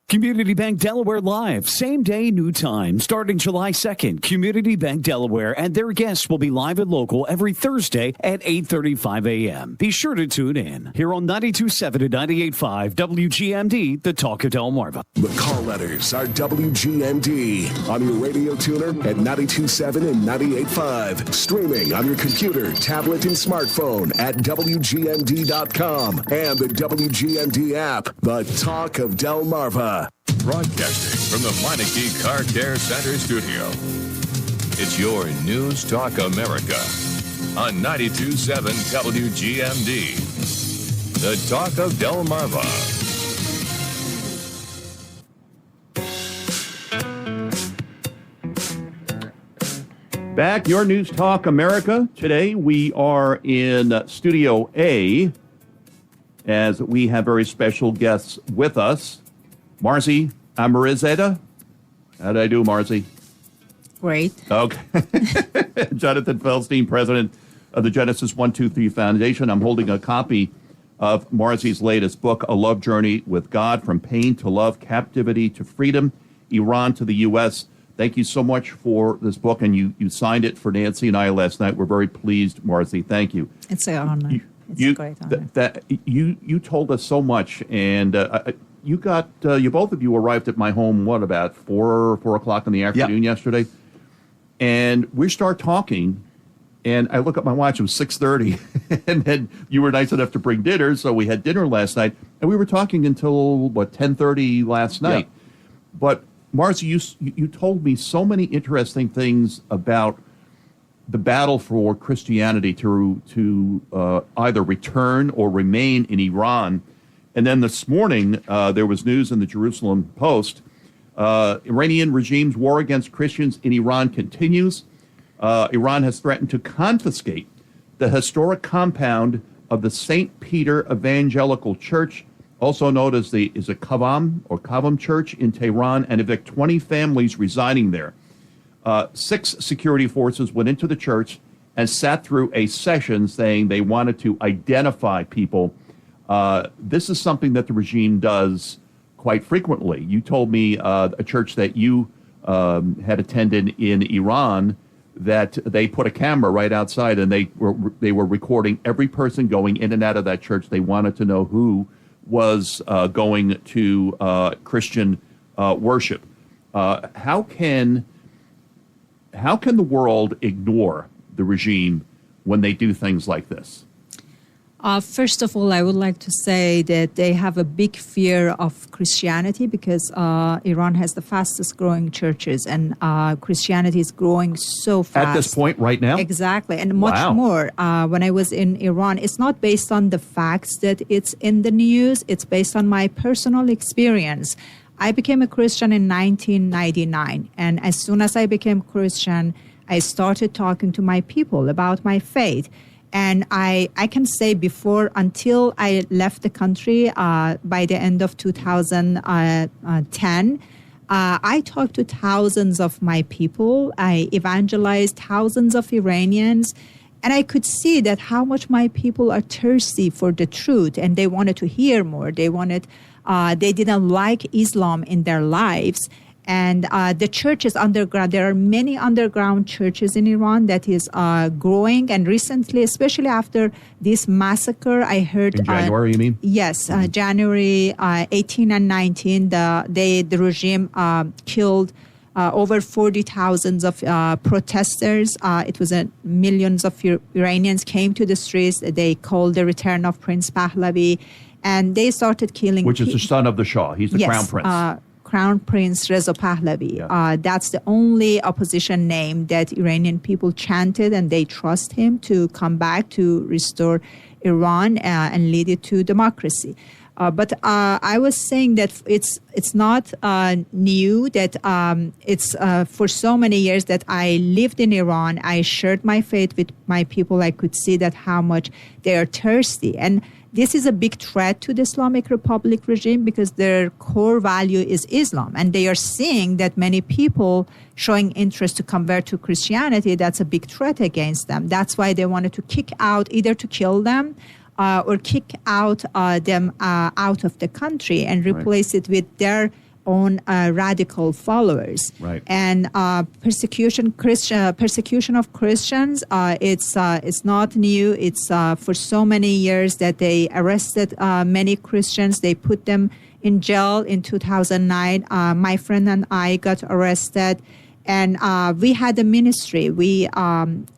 S8: Community Bank Delaware Live, same day, new time, starting July 2nd. Community Bank Delaware and their guests will be live and local every Thursday at 8:35 a.m. Be sure to tune in here on 92.7 and 98.5 WGMD, the Talk of Delmarva.
S2: The call letters are WGMD on your radio tuner at 92.7 and 98.5. Streaming on your computer, tablet, and smartphone at WGMD.com and the WGMD app. The Talk of Delmarva.
S10: Broadcasting from the Meineke Car Care Center studio. It's your News Talk America on 92.7 WGMD. The Talk of Delmarva.
S12: Back, your News Talk America. Today we are in Studio A as we have very special guests with us. Marziyeh, Amirizadeh. How did I do, Marziyeh?
S15: Great.
S12: Okay. Jonathan Feldstein, president of the Genesis 123 Foundation. I'm holding a copy of Marziyeh's latest book, A Love Journey with God, From Pain to Love, Captivity to Freedom, Iran to the U.S. Thank you so much for this book, and you signed it for Nancy and I last night. We're very pleased, Marziyeh. Thank you.
S15: It's an honor. It's a great honor.
S12: You told us so much, and you both of you arrived at my home, about 4 o'clock in the afternoon yesterday, and we start talking, and I look at my watch, it was 6:30, and then you were nice enough to bring dinner, so we had dinner last night, and we were talking until, 10:30 last night. But, Marziyeh, you told me so many interesting things about the battle for Christianity to either return or remain in Iran. And then this morning, there was news in the Jerusalem Post. Iranian regime's war against Christians in Iran continues. Iran has threatened to confiscate the historic compound of the St. Peter Evangelical Church, also known as the Kavam Church in Tehran, and evict 20 families residing there. 6 security forces went into the church and sat through a session saying they wanted to identify people. This is something that the regime does quite frequently. You told me a church that you had attended in Iran, that they put a camera right outside and they were recording every person going in and out of that church. They wanted to know who was going to Christian worship. How can the world ignore the regime when they do things like this?
S15: First of all, I would like to say that they have a big fear of Christianity because Iran has the fastest growing churches, and Christianity is growing so fast.
S12: At this point right now?
S15: Exactly, and much more. When I was in Iran, it's not based on the facts that it's in the news, it's based on my personal experience. I became a Christian in 1999, and as soon as I became Christian, I started talking to my people about my faith. And I can say until I left the country by the end of 2010, I talked to thousands of my people. I evangelized thousands of Iranians. And I could see that how much my people are thirsty for the truth, and they wanted to hear more. They didn't like Islam in their lives. And the churches underground, there are many underground churches in Iran that is growing. And recently, especially after this massacre, I heard...
S12: In January, you mean?
S15: Yes, January 18 and 19, the regime killed over 40,000 of protesters. It was millions of Iranians came to the streets. They called the return of Prince Pahlavi, and they started killing...
S12: Which is the son of the Shah. He's the crown prince.
S15: Crown Prince Reza Pahlavi. Yeah. That's the only opposition name that Iranian people chanted, and they trust him to come back to restore Iran and lead it to democracy. But I was saying that it's not new, that it's for so many years that I lived in Iran. I shared my faith with my people. I could see that how much they are thirsty. And this is a big threat to the Islamic Republic regime because their core value is Islam. And they are seeing that many people showing interest to convert to Christianity. That's a big threat against them. That's why they wanted to kick out, either to kill them or kick out them out of the country and replace it with their own radical followers.
S12: Right.
S15: And persecution of Christians, it's not new. It's for so many years that they arrested many Christians. They put them in jail in 2009. My friend and I got arrested. And we had a ministry. We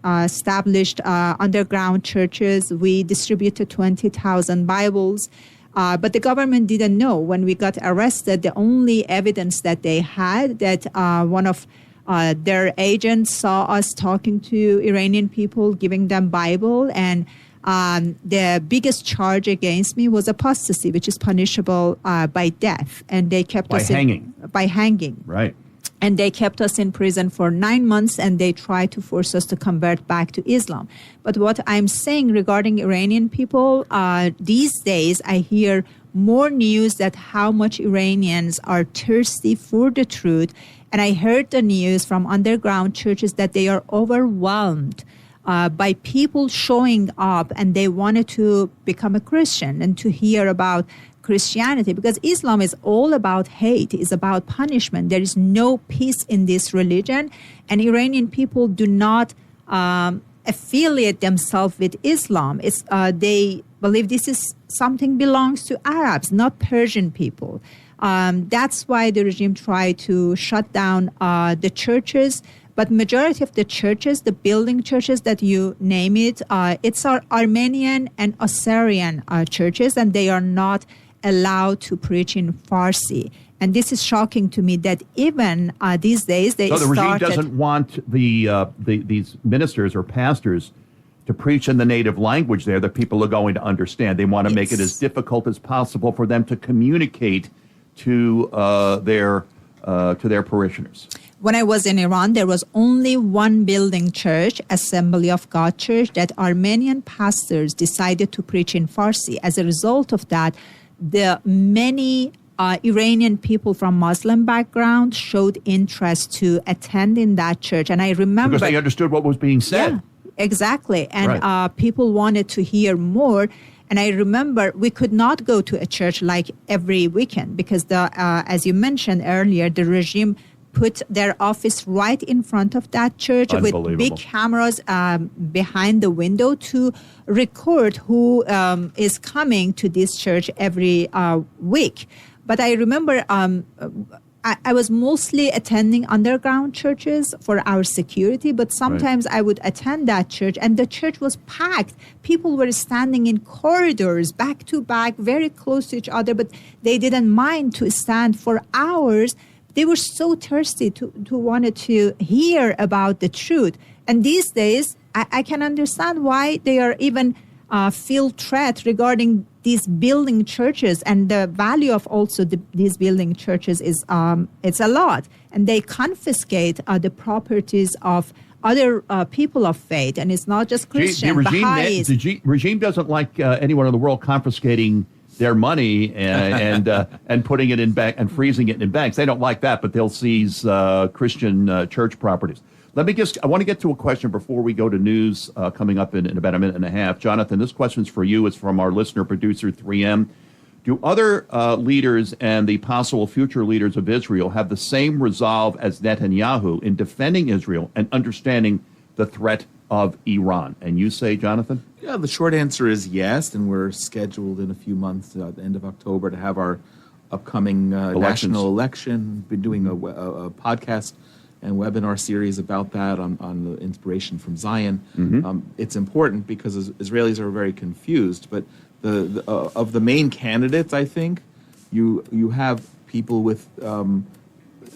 S15: established underground churches. We distributed 20,000 Bibles. But the government didn't know. When we got arrested, the only evidence that they had that one of their agents saw us talking to Iranian people, giving them Bible. And the biggest charge against me was apostasy, which is punishable by death. And they kept us by hanging.
S12: Right.
S15: And they kept us in prison for 9 months, and they tried to force us to convert back to Islam. But what I'm saying regarding Iranian people, these days I hear more news that how much Iranians are thirsty for the truth. And I heard the news from underground churches that they are overwhelmed by people showing up, and they wanted to become a Christian and to hear about Christianity, because Islam is all about hate, is about punishment. There is no peace in this religion, and Iranian people do not affiliate themselves with Islam. They believe this is something belongs to Arabs, not Persian people. That's why the regime tried to shut down the churches. But majority of the churches, the building churches that you name it, it's our Armenian and Assyrian churches, and they are not allowed to preach in Farsi. And this is shocking to me that even these days they
S12: started... So the regime doesn't want these ministers or pastors to preach in the native language there that people are going to understand. They want to make it as difficult as possible for them to communicate to their parishioners.
S15: When I was in Iran, there was only one building church, Assembly of God Church, that Armenian pastors decided to preach in Farsi. As a result of that, the many Iranian people from Muslim background showed interest to attend in that church. And I remember...
S12: Because they understood what was being said.
S15: Yeah, exactly. And people wanted to hear more. And I remember we could not go to a church like every weekend because, as you mentioned earlier, the regime put their office right in front of that church with big cameras behind the window to record who is coming to this church every week. But I remember I was mostly attending underground churches for our security, but sometimes I would attend that church, and the church was packed. People were standing in corridors, back to back, very close to each other, but they didn't mind to stand for hours. They were so thirsty to wanted to hear about the truth. And these days, I can understand why they are even feel threat regarding these building churches, and the value of also these building churches is it's a lot, and they confiscate the properties of other people of faith, and it's not just Christian.
S12: The regime doesn't like anyone in the world confiscating their money and putting it in bank and freezing it in banks. They don't like that, but they'll seize Christian church properties. I want to get to a question before we go to news coming up in about a minute and a half. Jonathan, this question's for you. It's from our listener, producer 3M. Do other leaders and the possible future leaders of Israel have the same resolve as Netanyahu in defending Israel and understanding the threat of Iran? And you say, Jonathan?
S14: Yeah, the short answer is yes, and we're scheduled in a few months, at the end of October, to have our upcoming national election. Been doing a podcast and webinar series about that on the inspiration from Zion. It's important because Israelis are very confused, but of the main candidates, I think, you have people with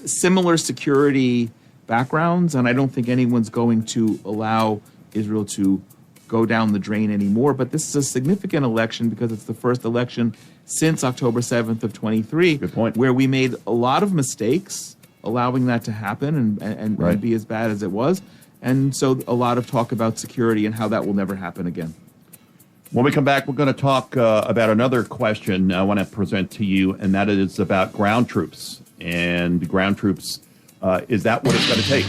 S14: similar security backgrounds, and I don't think anyone's going to allow Israel to go down the drain anymore. But this is a significant election because it's the first election since October 7th of 23,
S12: Good point.
S14: Where we made a lot of mistakes allowing that to happen and be as bad as it was. And so a lot of talk about security and how that will never happen again.
S12: When we come back, we're going to talk about another question I want to present to you, and that is about ground troops. And ground troops, is that what it's going to take?